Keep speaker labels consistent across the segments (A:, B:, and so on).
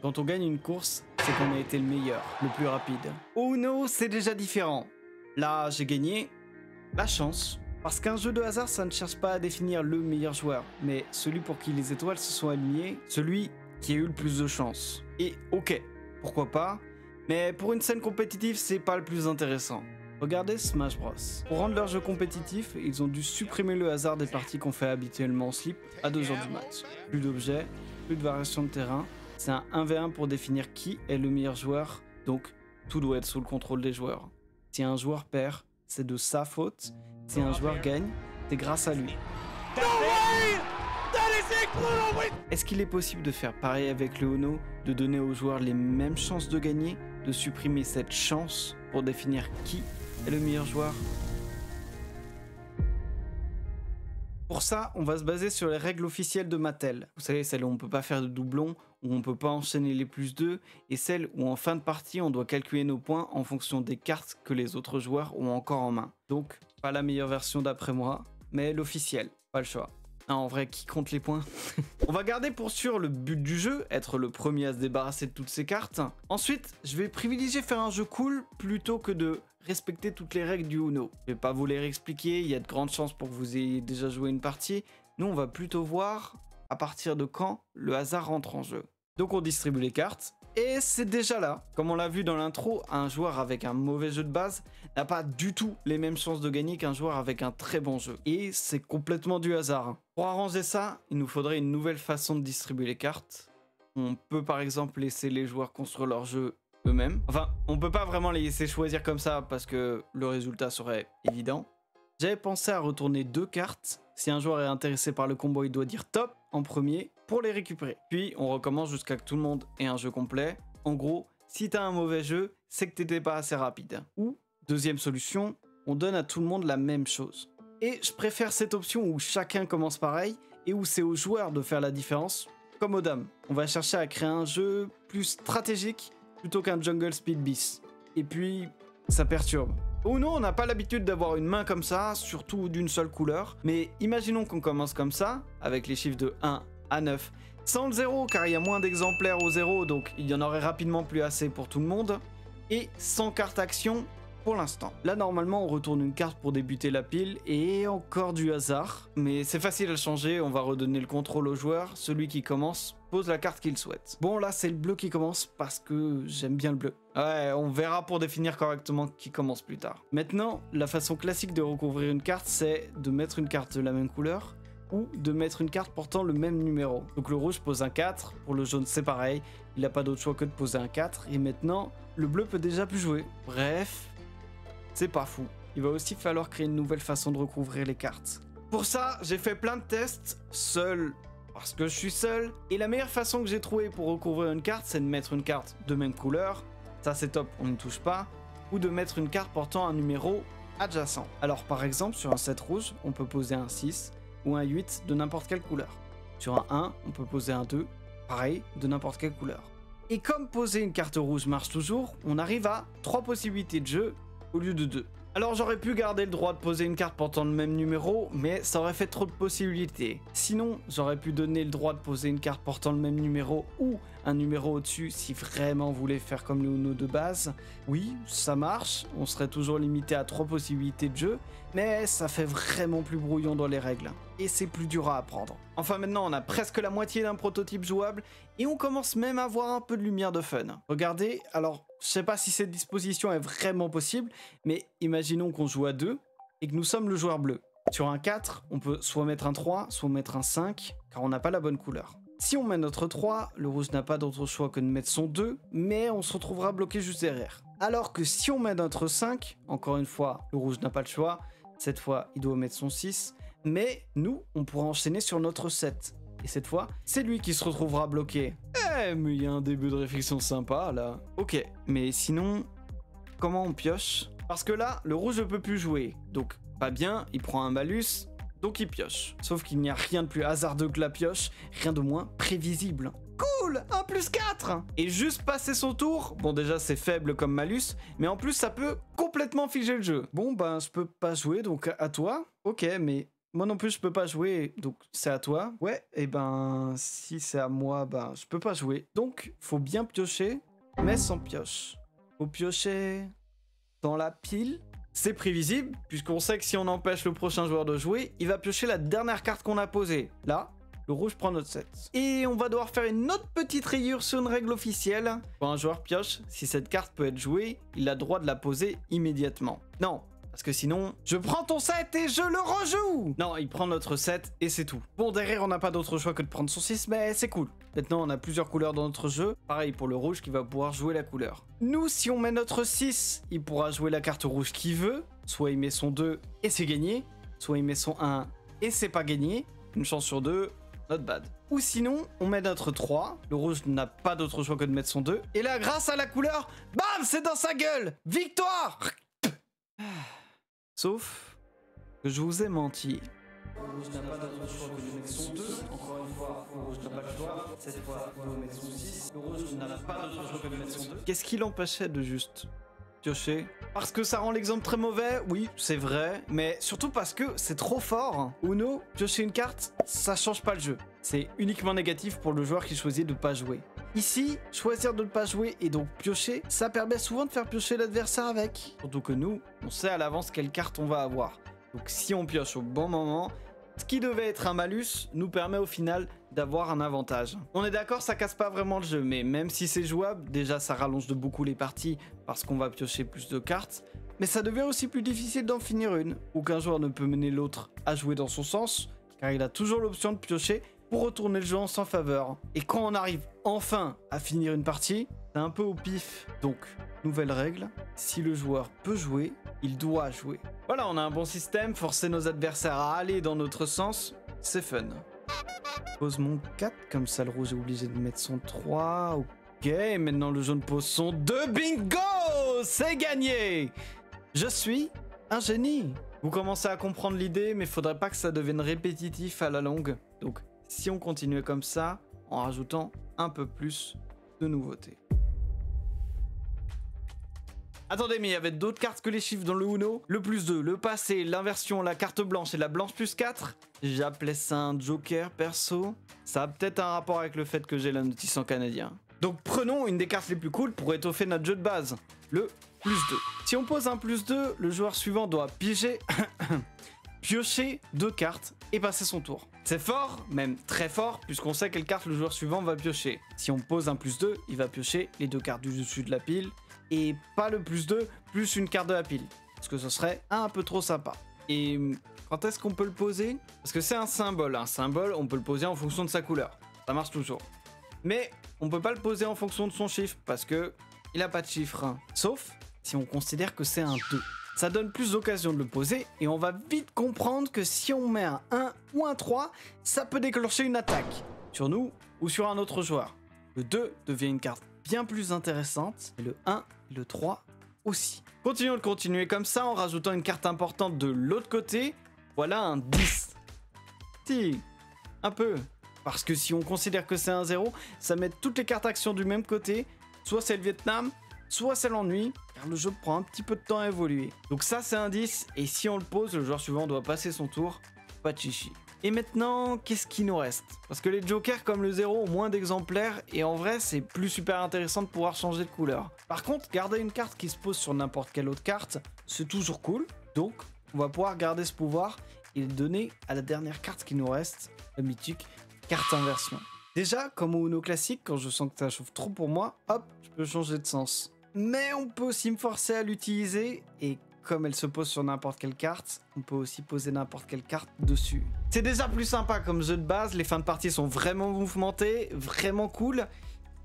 A: Quand on gagne une course, c'est qu'on a été le meilleur, le plus rapide. Au Uno, c'est déjà différent. Là, j'ai gagné la chance. Parce qu'un jeu de hasard, ça ne cherche pas à définir le meilleur joueur, mais celui pour qui les étoiles se sont alignées, celui qui a eu le plus de chance. Et ok, pourquoi pas, mais pour une scène compétitive, c'est pas le plus intéressant. Regardez Smash Bros. Pour rendre leur jeu compétitif, ils ont dû supprimer le hasard des parties qu'on fait habituellement en slip à 2 heures du match. Plus d'objets, plus de variations de terrain, c'est un 1v1 pour définir qui est le meilleur joueur, donc tout doit être sous le contrôle des joueurs. Si un joueur perd, c'est de sa faute. Si un joueur gagne, c'est grâce à lui. Est-ce qu'il est possible de faire pareil avec le Uno, de donner aux joueurs les mêmes chances de gagner, de supprimer cette chance pour définir qui est le meilleur joueur? Pour ça, on va se baser sur les règles officielles de Mattel. Vous savez, celles où on ne peut pas faire de doublons, où on ne peut pas enchaîner les +2, et celles où en fin de partie, on doit calculer nos points en fonction des cartes que les autres joueurs ont encore en main. Donc, pas la meilleure version d'après moi, mais l'officielle, pas le choix. Non, en vrai, qui compte les points? On va garder pour sûr le but du jeu, être le premier à se débarrasser de toutes ces cartes. Ensuite, je vais privilégier faire un jeu cool plutôt que de respecter toutes les règles du Uno. Je vais pas vous les réexpliquer, il y a de grandes chances pour que vous ayez déjà joué une partie. Nous, on va plutôt voir à partir de quand le hasard rentre en jeu. Donc on distribue les cartes, et c'est déjà là. Comme on l'a vu dans l'intro, un joueur avec un mauvais jeu de base n'a pas du tout les mêmes chances de gagner qu'un joueur avec un très bon jeu. Et c'est complètement du hasard. Pour arranger ça, il nous faudrait une nouvelle façon de distribuer les cartes. On peut par exemple laisser les joueurs construire leur jeu eux-mêmes. Enfin, on peut pas vraiment les laisser choisir comme ça parce que le résultat serait évident. J'avais pensé à retourner 2 cartes. Si un joueur est intéressé par le combo, il doit dire top en premier pour les récupérer. Puis on recommence jusqu'à que tout le monde ait un jeu complet. En gros, si t'as un mauvais jeu, c'est que t'étais pas assez rapide. Ou, deuxième solution, on donne à tout le monde la même chose. Et je préfère cette option où chacun commence pareil et où c'est aux joueurs de faire la différence, comme aux dames. On va chercher à créer un jeu plus stratégique plutôt qu'un Jungle Speed Beast. Et puis, ça perturbe. Ou non, on n'a pas l'habitude d'avoir une main comme ça, surtout d'une seule couleur. Mais imaginons qu'on commence comme ça, avec les chiffres de 1 à 9. Sans le 0, car il y a moins d'exemplaires au 0, donc il y en aurait rapidement plus assez pour tout le monde. Et sans carte action pour l'instant. Là, normalement, on retourne une carte pour débuter la pile, et encore du hasard. Mais c'est facile à changer, on va redonner le contrôle au joueur. Celui qui commence pose la carte qu'il souhaite. Bon, là, c'est le bleu qui commence parce que j'aime bien le bleu. Ouais, on verra pour définir correctement qui commence plus tard. Maintenant, la façon classique de recouvrir une carte, c'est de mettre une carte de la même couleur ou de mettre une carte portant le même numéro. Donc le rouge pose un 4, pour le jaune c'est pareil, il n'a pas d'autre choix que de poser un 4, et maintenant, le bleu peut déjà plus jouer. Bref, c'est pas fou. Il va aussi falloir créer une nouvelle façon de recouvrir les cartes. Pour ça, j'ai fait plein de tests, seul, parce que je suis seul, et la meilleure façon que j'ai trouvée pour recouvrir une carte, c'est de mettre une carte de même couleur, ça c'est top, on ne touche pas, ou de mettre une carte portant un numéro adjacent. Alors par exemple, sur un 7 rouge, on peut poser un 6 ou un 8 de n'importe quelle couleur. Sur un 1, on peut poser un 2, pareil, de n'importe quelle couleur. Et comme poser une carte rouge marche toujours, on arrive à 3 possibilités de jeu au lieu de 2. Alors j'aurais pu garder le droit de poser une carte portant le même numéro, mais ça aurait fait trop de possibilités. Sinon, j'aurais pu donner le droit de poser une carte portant le même numéro ou un numéro au-dessus si vraiment on voulait faire comme le Uno de base. Oui, ça marche, on serait toujours limité à 3 possibilités de jeu, mais ça fait vraiment plus brouillon dans les règles. Et c'est plus dur à apprendre. Enfin maintenant, on a presque la moitié d'un prototype jouable et on commence même à avoir un peu de lumière de fun. Regardez, alors je sais pas si cette disposition est vraiment possible, mais imaginons qu'on joue à 2 et que nous sommes le joueur bleu. Sur un 4, on peut soit mettre un 3, soit mettre un 5, car on n'a pas la bonne couleur. Si on met notre 3, le rouge n'a pas d'autre choix que de mettre son 2, mais on se retrouvera bloqué juste derrière. Alors que si on met notre 5, encore une fois, le rouge n'a pas le choix, cette fois il doit mettre son 6, mais nous, on pourra enchaîner sur notre 7. Et cette fois, c'est lui qui se retrouvera bloqué. Eh, mais il y a un début de réflexion sympa, là. Ok, mais sinon, comment on pioche? Parce que là, le rouge ne peut plus jouer. Donc, pas bien, il prend un malus, donc il pioche. Sauf qu'il n'y a rien de plus hasardeux que la pioche, rien de moins prévisible. Cool, 1 plus 4. Et juste passer son tour, bon déjà c'est faible comme malus, mais en plus ça peut complètement figer le jeu. Bon ben je peux pas jouer, donc à toi. Ok, mais moi non plus je peux pas jouer, donc c'est à toi. Ouais, et ben si c'est à moi, ben je peux pas jouer. Donc faut bien piocher, mais sans pioche. Faut piocher dans la pile. C'est prévisible, puisqu'on sait que si on empêche le prochain joueur de jouer, il va piocher la dernière carte qu'on a posée. Là, le rouge prend notre 7. Et on va devoir faire une autre petite rayure sur une règle officielle. Quand un joueur pioche, si cette carte peut être jouée, il a le droit de la poser immédiatement. Non, parce que sinon, je prends ton 7 et je le rejoue. Non, il prend notre 7 et c'est tout. Bon, derrière, on n'a pas d'autre choix que de prendre son 6, mais c'est cool. Maintenant, on a plusieurs couleurs dans notre jeu. Pareil pour le rouge qui va pouvoir jouer la couleur. Nous, si on met notre 6, il pourra jouer la carte rouge qu'il veut. Soit il met son 2 et c'est gagné. Soit il met son 1 et c'est pas gagné. Une chance sur 2. Not bad. Ou sinon, on met notre 3. Le rouge n'a pas d'autre choix que de mettre son 2. Et là, grâce à la couleur, bam, c'est dans sa gueule. Victoire. Sauf que je vous ai menti. Le rouge n'a pas d'autre choix que de mettre son 2. Encore une fois, le rouge n'a pas le choix. Cette fois, il va mettre son 6. Le rouge n'a pas d'autre choix que de mettre son 2. Qu'est-ce qui l'empêchait de juste piocher? Parce que ça rend l'exemple très mauvais, oui, c'est vrai, mais surtout parce que c'est trop fort. Uno, piocher une carte, ça change pas le jeu. C'est uniquement négatif pour le joueur qui choisit de pas jouer. Ici, choisir de ne pas jouer et donc piocher, ça permet souvent de faire piocher l'adversaire avec. Surtout que nous, on sait à l'avance quelle carte on va avoir. Donc si on pioche au bon moment, ce qui devait être un malus nous permet au final d'avoir un avantage. On est d'accord, ça casse pas vraiment le jeu, mais même si c'est jouable, déjà ça rallonge de beaucoup les parties parce qu'on va piocher plus de cartes, mais ça devient aussi plus difficile d'en finir une. Aucun joueur ne peut mener l'autre à jouer dans son sens, car il a toujours l'option de piocher pour retourner le jeu en sa faveur. Et quand on arrive enfin à finir une partie, c'est un peu au pif. Donc, nouvelle règle, si le joueur peut jouer, il doit jouer. Voilà, on a un bon système, forcer nos adversaires à aller dans notre sens, c'est fun. Pose mon 4, comme ça le rouge est obligé de mettre son 3. Ok, maintenant le jaune pose son 2. Bingo! C'est gagné! Je suis un génie. Vous commencez à comprendre l'idée, mais faudrait pas que ça devienne répétitif à la longue. Donc, si on continuait comme ça, en rajoutant un peu plus de nouveautés. Attendez, mais il y avait d'autres cartes que les chiffres dans le Uno. Le plus 2, le passé, l'inversion, la carte blanche et la blanche plus 4. J'appelais ça un joker perso. Ça a peut-être un rapport avec le fait que j'ai la notice en canadien. Donc prenons une des cartes les plus cool pour étoffer notre jeu de base. Le plus 2. Si on pose un plus 2, le joueur suivant doit piéger... piocher 2 cartes et passer son tour. C'est fort, même très fort, puisqu'on sait quelle carte le joueur suivant va piocher. Si on pose un plus 2, il va piocher les 2 cartes du dessus de la pile, et pas le plus 2 plus une carte de la pile, parce que ce serait un peu trop sympa. Et quand est-ce qu'on peut le poser? Parce que c'est un symbole, on peut le poser en fonction de sa couleur, ça marche toujours. Mais on peut pas le poser en fonction de son chiffre, parce que il a pas de chiffre. Sauf si on considère que c'est un 2. Ça donne plus d'occasion de le poser et on va vite comprendre que si on met un 1 ou un 3, ça peut déclencher une attaque sur nous ou sur un autre joueur. Le 2 devient une carte bien plus intéressante et le 1 et le 3 aussi. Continuons de continuer comme ça en rajoutant une carte importante de l'autre côté. Voilà un 10. Si, un peu. Parce que si on considère que c'est un 0, ça met toutes les cartes actions du même côté. Soit c'est le Vietnam, soit c'est l'ennui, car le jeu prend un petit peu de temps à évoluer. Donc ça c'est un 10, et si on le pose, le joueur suivant doit passer son tour, pas de chichi. Et maintenant, qu'est-ce qui nous reste? Parce que les jokers comme le 0 ont moins d'exemplaires, et en vrai c'est plus super intéressant de pouvoir changer de couleur. Par contre, garder une carte qui se pose sur n'importe quelle autre carte, c'est toujours cool, donc on va pouvoir garder ce pouvoir et le donner à la dernière carte qui nous reste, la mythique carte inversion. Déjà, comme au Uno classique, quand je sens que ça chauffe trop pour moi, hop, je peux changer de sens. Mais on peut aussi me forcer à l'utiliser, et comme elle se pose sur n'importe quelle carte, on peut aussi poser n'importe quelle carte dessus. C'est déjà plus sympa comme jeu de base, les fins de partie sont vraiment mouvementées, vraiment cool,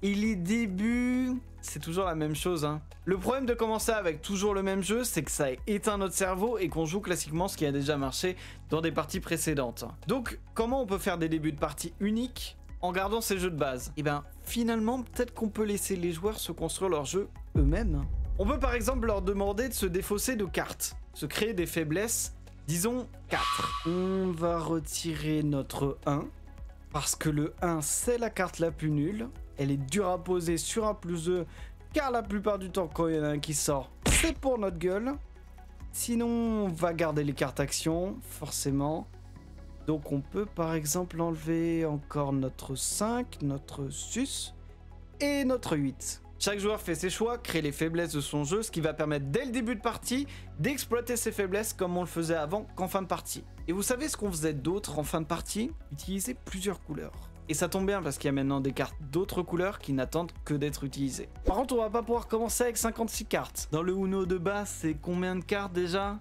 A: et les débuts, c'est toujours la même chose. Le problème de commencer avec toujours le même jeu, c'est que ça éteint notre cerveau et qu'on joue classiquement ce qui a déjà marché dans des parties précédentes. Donc, comment on peut faire des débuts de partie uniques en gardant ces jeux de base? Et bien, finalement, peut-être qu'on peut laisser les joueurs se construire leur jeu eux-mêmes. On peut par exemple leur demander de se défausser de cartes, se créer des faiblesses, disons 4. On va retirer notre 1, parce que le 1 c'est la carte la plus nulle, elle est dure à poser sur un plus 2, car la plupart du temps quand il y en a un qui sort, c'est pour notre gueule. Sinon, on va garder les cartes actions, forcément, Donc on peut par exemple enlever encore notre 5, notre 6 et notre 8. Chaque joueur fait ses choix, crée les faiblesses de son jeu, ce qui va permettre dès le début de partie d'exploiter ses faiblesses comme on le faisait avant qu'en fin de partie. Et vous savez ce qu'on faisait d'autre en fin de partie? Utiliser plusieurs couleurs. Et ça tombe bien parce qu'il y a maintenant des cartes d'autres couleurs qui n'attendent que d'être utilisées. Par contre, on va pas pouvoir commencer avec 56 cartes. Dans le Uno de base, c'est combien de cartes déjà?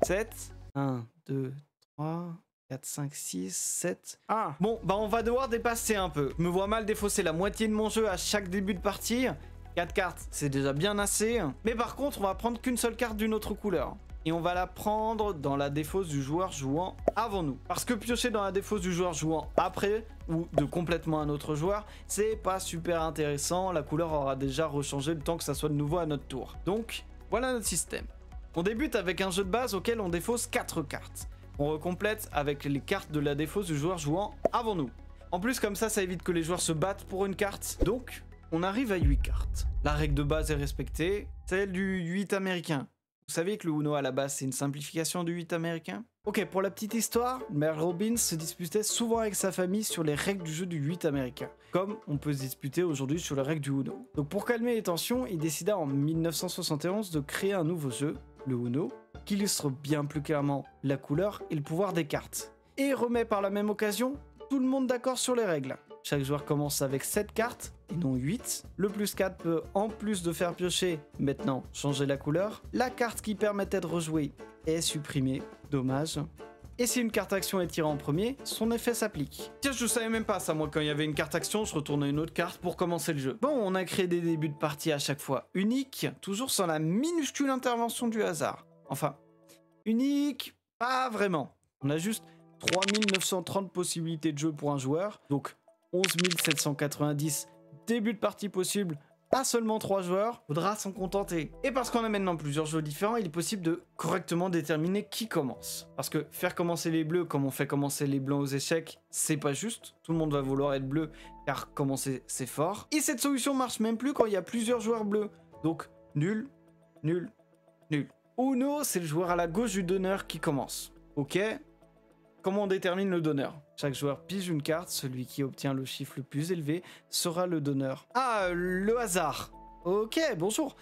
A: 7. 1, 2, 3... 4, 5, 6, 7... Ah, bon, bah on va devoir dépasser un peu. Je me vois mal défausser la moitié de mon jeu à chaque début de partie. 4 cartes, c'est déjà bien assez. Mais par contre, on va prendre qu'une seule carte d'une autre couleur. Et on va la prendre dans la défausse du joueur jouant avant nous. Parce que piocher dans la défausse du joueur jouant après, ou de complètement un autre joueur, c'est pas super intéressant. La couleur aura déjà rechangé le temps que ça soit de nouveau à notre tour. Donc, voilà notre système. On débute avec un jeu de base auquel on défausse 4 cartes. On recomplète avec les cartes de la défausse du joueur jouant avant nous. En plus, comme ça évite que les joueurs se battent pour une carte. Donc, on arrive à 8 cartes. La règle de base est respectée, celle du 8 américain. Vous savez que le Uno à la base, c'est une simplification du 8 américain? Ok, pour la petite histoire, Mel Robbins se disputait souvent avec sa famille sur les règles du jeu du 8 américain, comme on peut se disputer aujourd'hui sur les règles du Uno. Donc pour calmer les tensions, il décida en 1971 de créer un nouveau jeu, le Uno, qui illustre bien plus clairement la couleur et le pouvoir des cartes. Et remet par la même occasion tout le monde d'accord sur les règles. Chaque joueur commence avec 7 cartes et non 8. Le plus 4 peut, en plus de faire piocher, maintenant changer la couleur. La carte qui permettait de rejouer est supprimée, dommage. Et si une carte action est tirée en premier, son effet s'applique. Tiens, je savais même pas ça, moi, quand il y avait une carte action, je retournais une autre carte pour commencer le jeu. Bon, on a créé des débuts de partie à chaque fois uniques, toujours sans la minuscule intervention du hasard. Enfin, unique, pas vraiment. On a juste 3930 possibilités de jeu pour un joueur, donc 11 790 débuts de partie possibles à seulement 3 joueurs, faudra s'en contenter. Et parce qu'on a maintenant plusieurs jeux différents, il est possible de correctement déterminer qui commence. Parce que faire commencer les bleus comme on fait commencer les blancs aux échecs, c'est pas juste. Tout le monde va vouloir être bleu, car commencer c'est fort. Et cette solution marche même plus quand il y a plusieurs joueurs bleus. Donc nul, nul, nul. Uno, c'est le joueur à la gauche du donneur qui commence. Ok? Comment on détermine le donneur? Chaque joueur pige une carte, celui qui obtient le chiffre le plus élevé sera le donneur. Ah, le hasard. Ok, bonjour.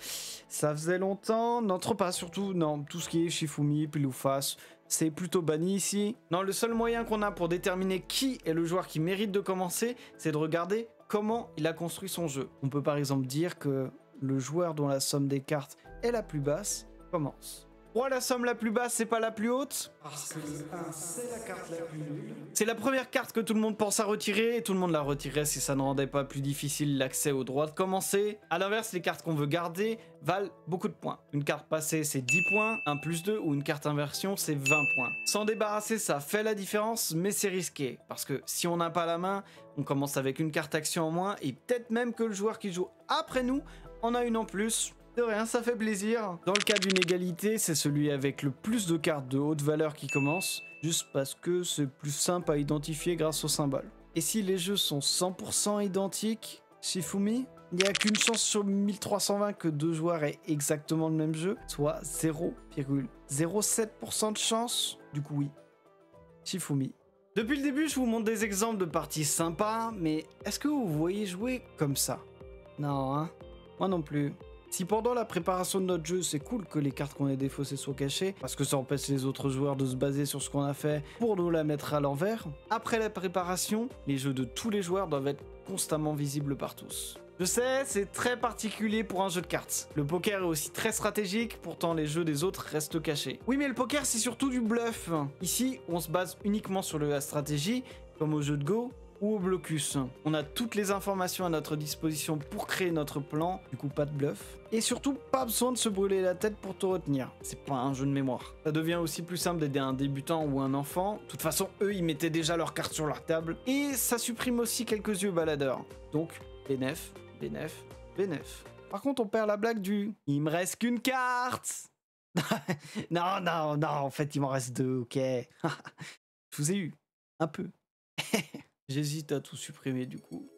A: Ça faisait longtemps, non, trop pas surtout, non, tout ce qui est Shifumi, pile ou face, c'est plutôt banni ici. Non, le seul moyen qu'on a pour déterminer qui est le joueur qui mérite de commencer, c'est de regarder comment il a construit son jeu. On peut par exemple dire que le joueur dont la somme des cartes est la plus basse commence. Pourquoi la somme la plus basse, c'est pas la plus haute? Parce que le 1, c'est la carte la plus nulle. C'est la première carte que tout le monde pense à retirer, et tout le monde la retirait si ça ne rendait pas plus difficile l'accès au droit de commencer. A l'inverse, les cartes qu'on veut garder valent beaucoup de points. Une carte passée, c'est 10 points, 1 plus 2, ou une carte inversion, c'est 20 points. S'en débarrasser, ça fait la différence, mais c'est risqué. Parce que si on n'a pas la main, on commence avec une carte action en moins, et peut-être même que le joueur qui joue après nous en a une en plus. De rien, ça fait plaisir. Dans le cas d'une égalité, c'est celui avec le plus de cartes de haute valeur qui commence, juste parce que c'est plus simple à identifier grâce au symbole. Et si les jeux sont 100% identiques, Shifumi, il n'y a qu'une chance sur 1320 que deux joueurs aient exactement le même jeu, soit 0,07% de chance. Du coup oui, Shifumi. Depuis le début, je vous montre des exemples de parties sympas, mais est-ce que vous voyez jouer comme ça? Non, hein? Moi non plus. Si pendant la préparation de notre jeu, c'est cool que les cartes qu'on ait défaussées soient cachées, parce que ça empêche les autres joueurs de se baser sur ce qu'on a fait pour nous la mettre à l'envers, après la préparation, les jeux de tous les joueurs doivent être constamment visibles par tous. Je sais, c'est très particulier pour un jeu de cartes. Le poker est aussi très stratégique, pourtant les jeux des autres restent cachés. Oui, mais le poker, c'est surtout du bluff. Ici, on se base uniquement sur la stratégie, comme au jeu de Go, ou au blocus. On a toutes les informations à notre disposition pour créer notre plan, du coup pas de bluff. Et surtout, pas besoin de se brûler la tête pour te retenir. C'est pas un jeu de mémoire. Ça devient aussi plus simple d'aider un débutant ou un enfant. De toute façon, eux, ils mettaient déjà leurs cartes sur leur table. Et ça supprime aussi quelques yeux baladeurs. Donc, bénef, bénef, bénef. Par contre, on perd la blague du « il me reste qu'une carte !» Non, non, non, en fait, il m'en reste 2, ok. Je vous ai eu. Un peu. J'hésite à tout supprimer du coup.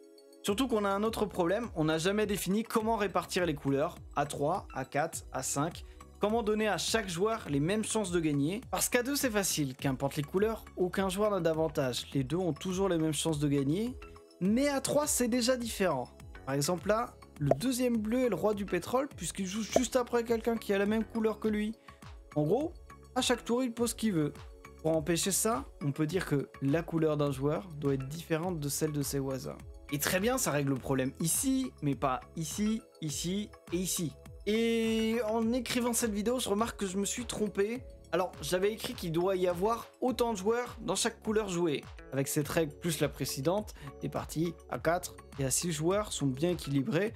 A: Surtout qu'on a un autre problème, on n'a jamais défini comment répartir les couleurs, A3, A4, A5 comment donner à chaque joueur les mêmes chances de gagner. Parce qu'à 2 c'est facile, qu'importe les couleurs, aucun joueur n'a d'avantage. Les deux ont toujours les mêmes chances de gagner, mais à 3 c'est déjà différent. Par exemple là, le deuxième bleu est le roi du pétrole puisqu'il joue juste après quelqu'un qui a la même couleur que lui. En gros, à chaque tour il pose ce qu'il veut. Pour empêcher ça, on peut dire que la couleur d'un joueur doit être différente de celle de ses voisins. Et très bien, ça règle le problème ici, mais pas ici, ici et ici. Et en écrivant cette vidéo, je remarque que je me suis trompé. Alors, j'avais écrit qu'il doit y avoir autant de joueurs dans chaque couleur jouée. Avec cette règle plus la précédente, les parties à 4 et à 6 joueurs sont bien équilibrées,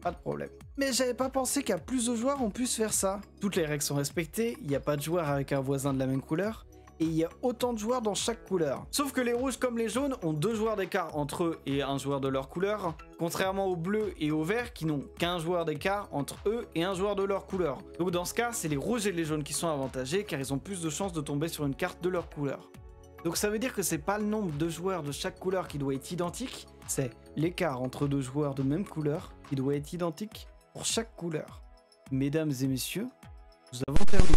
A: pas de problème. Mais j'avais pas pensé qu'à plus de joueurs on puisse faire ça. Toutes les règles sont respectées, il n'y a pas de joueur avec un voisin de la même couleur, et il y a autant de joueurs dans chaque couleur. Sauf que les rouges comme les jaunes ont 2 joueurs d'écart entre eux et un joueur de leur couleur, contrairement aux bleus et aux verts qui n'ont qu'un joueur d'écart entre eux et un joueur de leur couleur. Donc dans ce cas, c'est les rouges et les jaunes qui sont avantagés car ils ont plus de chances de tomber sur une carte de leur couleur. Donc ça veut dire que c'est pas le nombre de joueurs de chaque couleur qui doit être identique, c'est l'écart entre 2 joueurs de même couleur qui doit être identique pour chaque couleur. Mesdames et messieurs, nous avons terminé.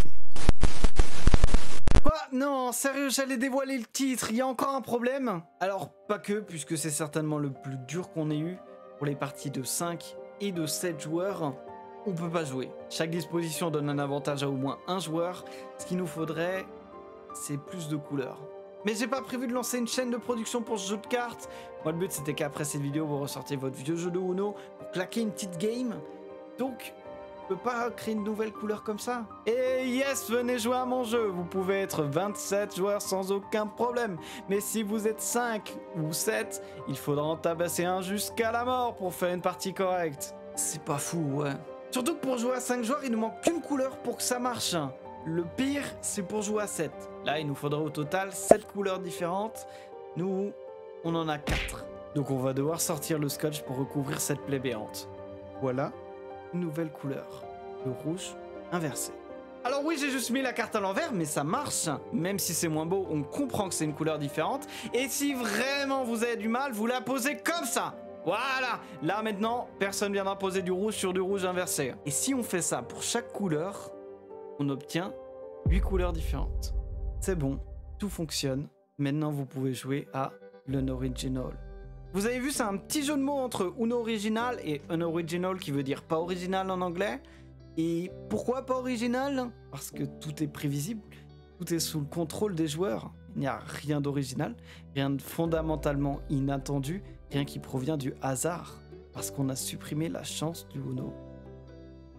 A: Quoi? Non, sérieux, j'allais dévoiler le titre, il y a encore un problème? Alors, pas que, puisque c'est certainement le plus dur qu'on ait eu. Pour les parties de 5 et de 7 joueurs, on peut pas jouer. Chaque disposition donne un avantage à au moins un joueur. Ce qu'il nous faudrait, c'est plus de couleurs. Mais j'ai pas prévu de lancer une chaîne de production pour ce jeu de cartes. Moi, le but, c'était qu'après cette vidéo, vous ressortiez votre vieux jeu de Uno pour claquer une petite game. Donc, je peux pas créer une nouvelle couleur comme ça. Et yes, venez jouer à mon jeu. Vous pouvez être 27 joueurs sans aucun problème. Mais si vous êtes 5 ou 7, il faudra en tabasser un jusqu'à la mort pour faire une partie correcte. C'est pas fou, ouais. Surtout que pour jouer à 5 joueurs, il ne manque qu'une couleur pour que ça marche. Le pire, c'est pour jouer à 7. Là, il nous faudra au total 7 couleurs différentes. Nous, on en a 4. Donc on va devoir sortir le scotch pour recouvrir cette plaie béante. Voilà. Une nouvelle couleur, le rouge inversé. Alors oui, j'ai juste mis la carte à l'envers, mais ça marche. Même si c'est moins beau, on comprend que c'est une couleur différente. Et si vraiment vous avez du mal, vous la posez comme ça. Voilà. Là maintenant, personne viendra poser du rouge sur du rouge inversé. Et si on fait ça pour chaque couleur, on obtient 8 couleurs différentes. C'est bon, tout fonctionne. Maintenant, vous pouvez jouer à l'Unoriginal. Vous avez vu, c'est un petit jeu de mots entre Uno Original et Unoriginal qui veut dire pas original en anglais. Et pourquoi pas original? Parce que tout est prévisible, tout est sous le contrôle des joueurs. Il n'y a rien d'original, rien de fondamentalement inattendu, rien qui provient du hasard. Parce qu'on a supprimé la chance du Uno.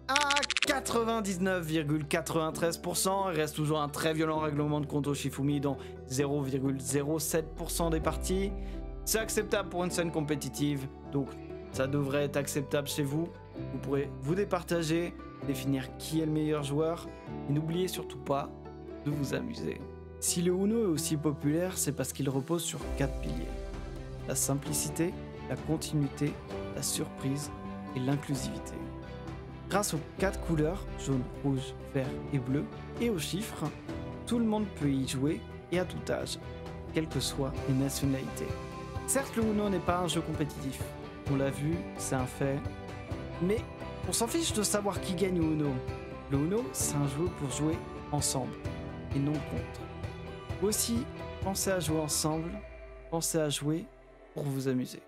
A: À 99,93%, il reste toujours un très violent règlement de compte au Shifumi dans 0,07% des parties. C'est acceptable pour une scène compétitive, donc ça devrait être acceptable chez vous. Vous pourrez vous départager, définir qui est le meilleur joueur, et n'oubliez surtout pas de vous amuser. Si le Uno est aussi populaire, c'est parce qu'il repose sur 4 piliers. La simplicité, la continuité, la surprise et l'inclusivité. Grâce aux 4 couleurs, jaune, rouge, vert et bleu, et aux chiffres, tout le monde peut y jouer et à tout âge, quelles que soient les nationalités. Certes, le Uno n'est pas un jeu compétitif, on l'a vu, c'est un fait, mais on s'en fiche de savoir qui gagne au Uno. Le Uno, c'est un jeu pour jouer ensemble, et non contre. Vous aussi, pensez à jouer ensemble, pensez à jouer pour vous amuser.